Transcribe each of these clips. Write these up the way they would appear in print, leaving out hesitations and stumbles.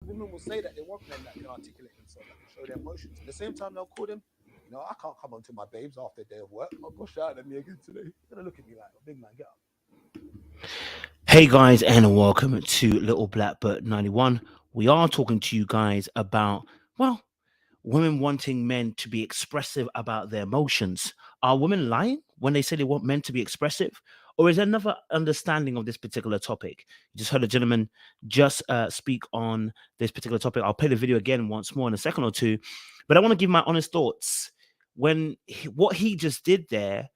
women will say that they want men that can articulate themselves, that can show their emotions. At the same time, they'll call them, I can't come on to my babes after a day of work. I'll go shout at me again today. They're gonna look at me like, oh, big man, get up. Hey guys, and welcome to Little Black Bird 91. We are talking to you guys about, well, women wanting men to be expressive about their emotions. Are women lying when they say they want men to be expressive? Or is there another understanding of this particular topic? You just heard a gentleman just speak on this particular topic. I'll play the video again once more in a second or two, but I want to give my honest thoughts. What he just did there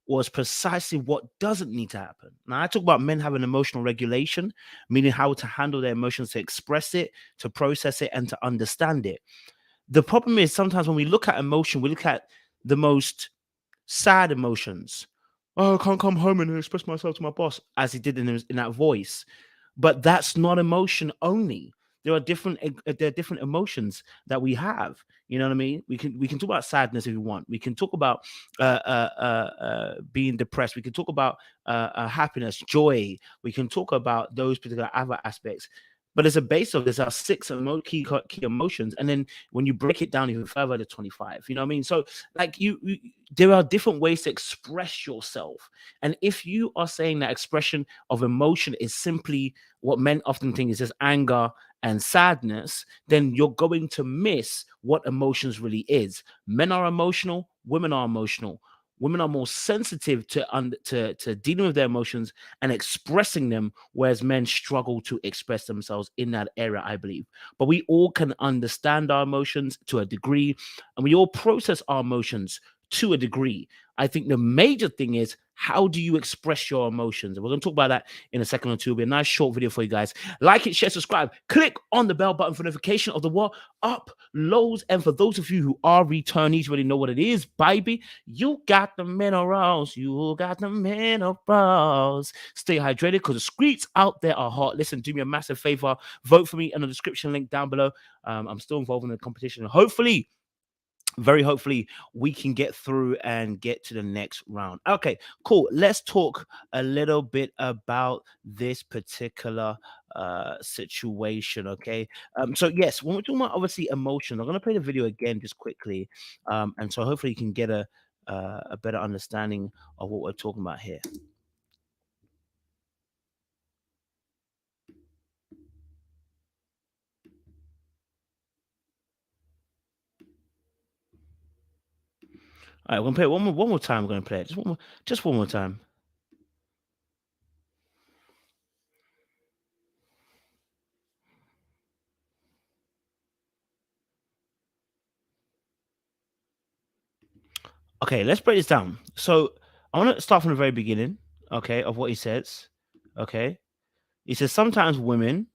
was precisely what doesn't need to happen. Now, I talk about men having emotional regulation, meaning how to handle their emotions, to express it, to process it, and to understand it. The problem is sometimes when we look at emotion, we look at the most sad emotions. Oh, I can't come home and express myself to my boss, as he did in that voice. But that's not emotion only. There are different emotions that we have. You know what I mean? We can talk about sadness if you want. We can talk about being depressed. We can talk about happiness, joy. We can talk about those particular other aspects. But as a base of this, are six key emotions, and then when you break it down even further to 25, you know what I mean? So, like there are different ways to express yourself, and if you are saying that expression of emotion is simply what men often think is just anger and sadness, then you're going to miss what emotions really is. Men are emotional, women are emotional. Women are more sensitive to dealing with their emotions and expressing them, whereas men struggle to express themselves in that area, I believe. But we all can understand our emotions to a degree, and we all process our emotions to a degree. I think the major thing is, how do you express your emotions? And we're going to talk about that in a second or two. It'll be a nice short video for you guys. Like it, share, subscribe. Click on the bell button for notification of the what uploads. And for those of you who are returnees, you already know what it is, baby. You got the minerals. You got the minerals. Stay hydrated because the streets out there are hot. Listen, do me a massive favor. Vote for me in the description link down below. I'm still involved in the competition. Hopefully, very hopefully, we can get through and get to the next round. Okay, cool. Let's talk a little bit about this particular situation. Okay, so yes, when we're talking about obviously emotion, I'm going to play the video again just quickly, and so hopefully you can get a better understanding of what we're talking about here. All right, we're gonna play it one more time. We're gonna play it just one more time. Okay, let's break this down. So I want to start from the very beginning, okay, of what he says. Okay. He says sometimes women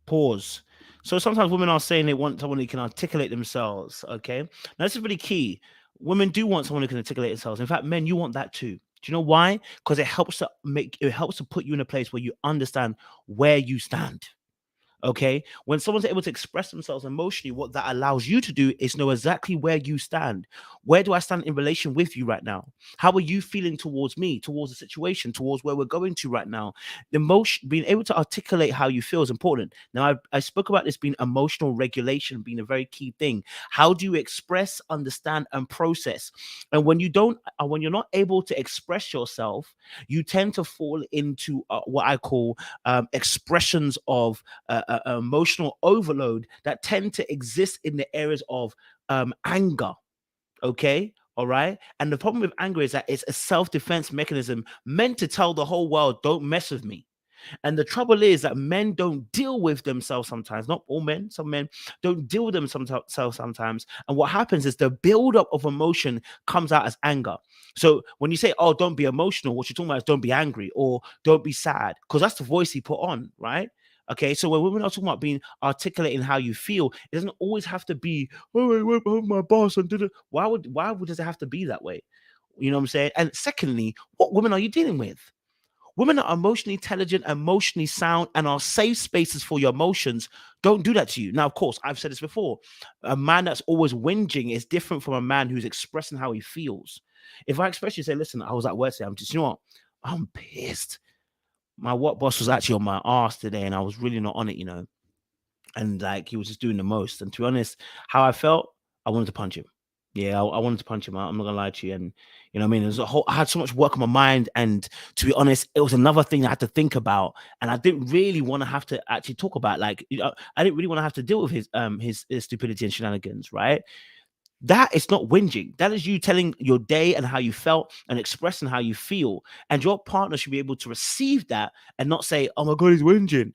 pause. So sometimes women are saying they want someone who can articulate themselves. Okay. Now this is really key. Women do want someone who can articulate themselves. In fact, men, you want that too. Do you know why? Because it helps to put you in a place where you understand where you stand. Okay, when someone's able to express themselves emotionally, what that allows you to do is know exactly where you stand. Where do I stand in relation with you right now? How are you feeling towards me, towards the situation, towards where we're going to right now? The emotion, being able to articulate how you feel is important. Now, I spoke about this being emotional regulation being a very key thing. How do you express, understand, and process? And when when you're not able to express yourself, you tend to fall into what I call expressions of emotional overload that tend to exist in the areas of anger. Okay. All right. And the problem with anger is that it's a self-defense mechanism meant to tell the whole world, don't mess with me. And the trouble is that men don't deal with themselves sometimes. Not all men, some men don't deal with themselves sometimes. And what happens is the buildup of emotion comes out as anger. So when you say, oh, don't be emotional, what you're talking about is don't be angry or don't be sad, because that's the voice he put on, right? Okay, so when women are talking about being articulating how you feel, it doesn't always have to be, oh, I went home my boss and did it. Why does it have to be that way? You know what I'm saying? And secondly, what women are you dealing with? Women are emotionally intelligent, emotionally sound, and are safe spaces for your emotions. Don't do that to you. Now, of course, I've said this before. A man that's always whinging is different from a man who's expressing how he feels. If I express you, say, listen, I was at work today, I'm just, you know what? I'm pissed. my work boss was actually on my ass today, and I was really not on it, and like he was just doing the most. And to be honest, how I felt, I wanted to punch him. Yeah, I wanted to punch him out. I'm not gonna lie to you. And what I mean, there's a whole. I had so much work on my mind, and to be honest, it was another thing I had to think about, and I didn't really want to have to actually talk about. Like, I didn't really want to have to deal with his stupidity and shenanigans, right? That is not whinging. That is you telling your day and how you felt and expressing how you feel, and your partner should be able to receive that and not say, "Oh my god, he's whinging."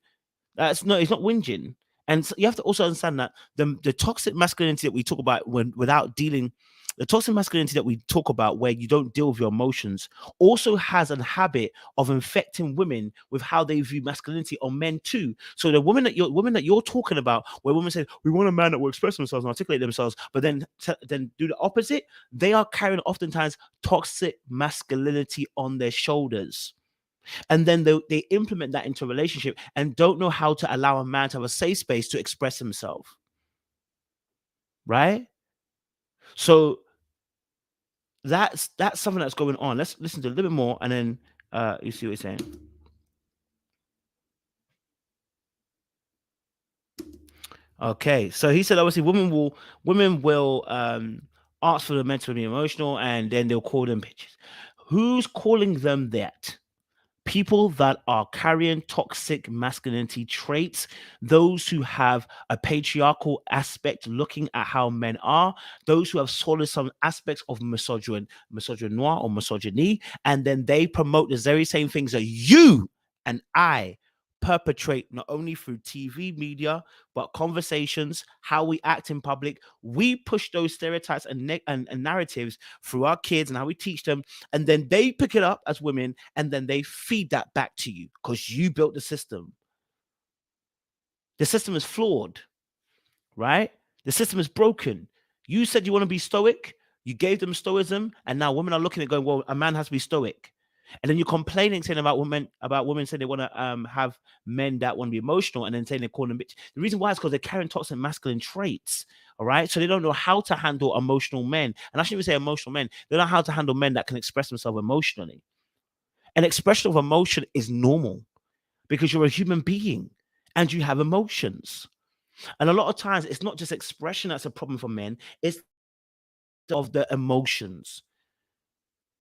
That's no, it's not whinging. And so you have to also understand that the toxic masculinity that we talk about when without dealing, the toxic masculinity that we talk about where you don't deal with your emotions also has a habit of infecting women with how they view masculinity on men too. So the women that you're talking about, where women say we want a man that will express themselves and articulate themselves, but then do the opposite, they are carrying oftentimes toxic masculinity on their shoulders. And then they implement that into a relationship and don't know how to allow a man to have a safe space to express himself, right? So that's something that's going on. Let's listen to a little bit more, and then you see what he's saying. Okay, so he said obviously women will ask for the mental and emotional, and then they'll call them bitches. Who's calling them that? People that are carrying toxic masculinity traits, those who have a patriarchal aspect looking at how men are, those who have solid some aspects of misogynoir or misogyny, and then they promote the very same things that you and I perpetrate not only through TV media but conversations, how we act in public. We push those stereotypes and narratives through our kids and how we teach them, and then they pick it up as women and then they feed that back to you because you built the system. The system is flawed, right? The system is broken. You said you want to be stoic, you gave them stoicism, and now women are looking at going, well, a man has to be stoic. And then you're complaining, saying about women saying they want to have men that want to be emotional, and then saying they call them bitch. The reason why is because they're carrying toxic masculine traits. All right. So they don't know how to handle emotional men. And I shouldn't even say emotional men. They don't know how to handle men that can express themselves emotionally. An expression of emotion is normal because you're a human being and you have emotions. And a lot of times it's not just expression that's a problem for men, it's of the emotions.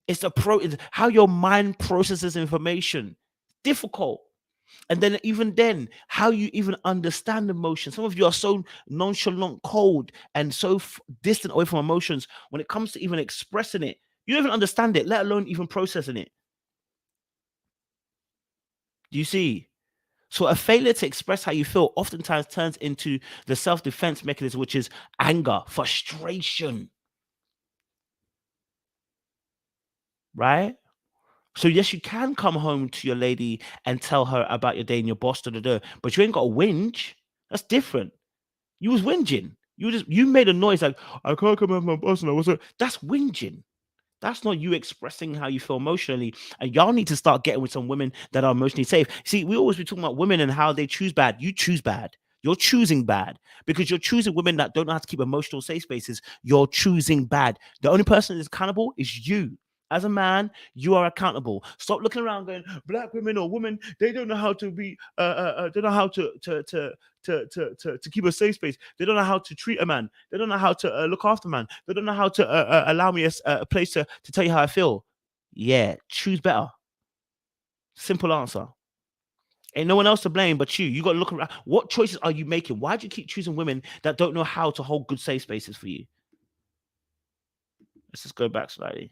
It's it's how your mind processes information. Difficult. And then even then, how you even understand emotion. Some of you are so nonchalant, cold, and so distant away from emotions when it comes to even expressing it. You don't even understand it, let alone even processing it. Do you see? So a failure to express how you feel oftentimes turns into the self-defense mechanism, which is anger, frustration, right? So yes, you can come home to your lady and tell her about your day and your boss, but you ain't got to whinge. That's different. You was whinging. You made a noise like I can't come with my boss and I was. That's whinging. That's not you expressing how you feel emotionally. And y'all need to start getting with some women that are emotionally safe. See, we always be talking about women and how they choose bad. You choose bad. You're choosing bad because you're choosing women that don't know how to keep emotional safe spaces. You're choosing bad. The only person that is accountable is you. As a man, you are accountable. Stop looking around going, black women or women, they don't know how to be, they don't know how to keep a safe space. They don't know how to treat a man. They don't know how to look after a man. They don't know how to allow me a place to tell you how I feel. Yeah, choose better. Simple answer. Ain't no one else to blame but you. You got to look around. What choices are you making? Why do you keep choosing women that don't know how to hold good safe spaces for you? Let's just go back slightly.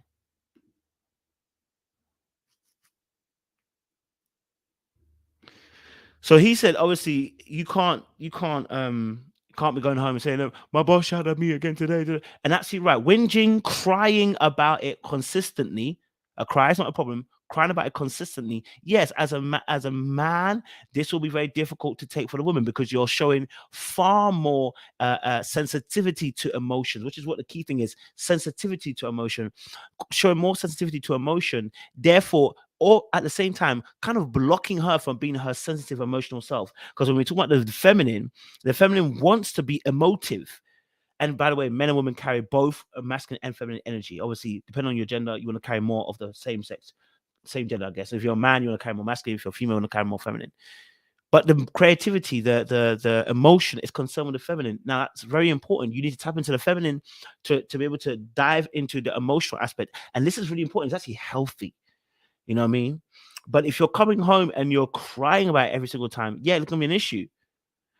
So he said, obviously, you can't be going home and saying, my boss shouted at me again today. And actually, right, whinging, crying about it consistently. A cry is not a problem. Crying about it consistently, yes, as a man, this will be very difficult to take for the woman because you're showing far more sensitivity to emotions, which is what the key thing is: sensitivity to emotion, showing more sensitivity to emotion. Therefore, or at the same time, kind of blocking her from being her sensitive emotional self. Because when we talk about the feminine wants to be emotive. And by the way, men and women carry both a masculine and feminine energy. Obviously, depending on your gender, you want to carry more of the same sex same gender, I guess. If you're a man, you want to carry more masculine. If you're female, you want to carry more feminine. But the creativity, the emotion is concerned with the feminine. Now that's very important. You need to tap into the feminine to be able to dive into the emotional aspect. And this is really important. It's actually healthy. You know what I mean? But if you're coming home and you're crying about it every single time, yeah, it's gonna be an issue.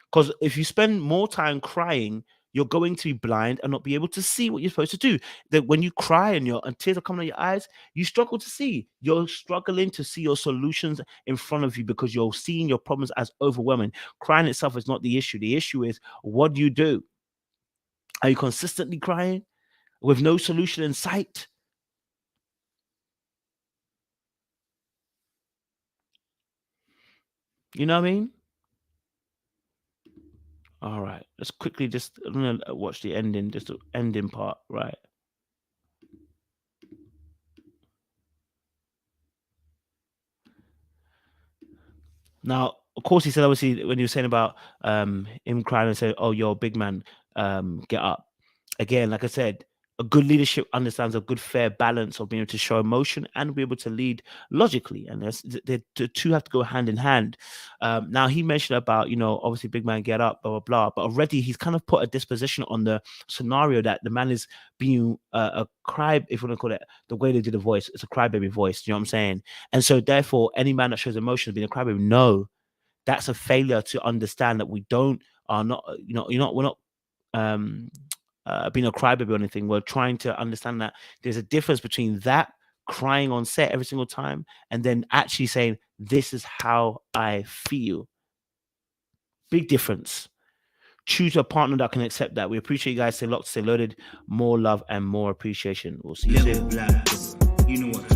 Because if you spend more time crying, you're going to be blind and not be able to see what you're supposed to do. That when you cry and tears are coming out your eyes, you struggle to see. You're struggling to see your solutions in front of you because you're seeing your problems as overwhelming. Crying itself is not the issue. The issue is, what do you do? Are you consistently crying with no solution in sight? You know what I mean? All right. Let's quickly just I'm gonna watch the ending, just the ending part, right? Now, of course, he said obviously when he was saying about him crying and saying, "Oh, you're a big man, get up." Again, like I said, a good leadership understands a good fair balance of being able to show emotion and be able to lead logically, and the two have to go hand in hand. Now he mentioned about obviously big man get up, blah blah blah, but already he's kind of put a disposition on the scenario that the man is being a cry, if you want to call it the way they did the voice, it's a crybaby voice. You know what I'm saying? And so therefore, any man that shows emotion being a crybaby, no, that's a failure to understand that we don't are not we're not um being a crybaby or anything. We're trying to understand that there's a difference between that crying on set every single time and then actually saying, this is how I feel. Big difference. Choose a partner that can accept that. We appreciate you guys. Stay locked, stay loaded. More love and more appreciation. We'll see you soon.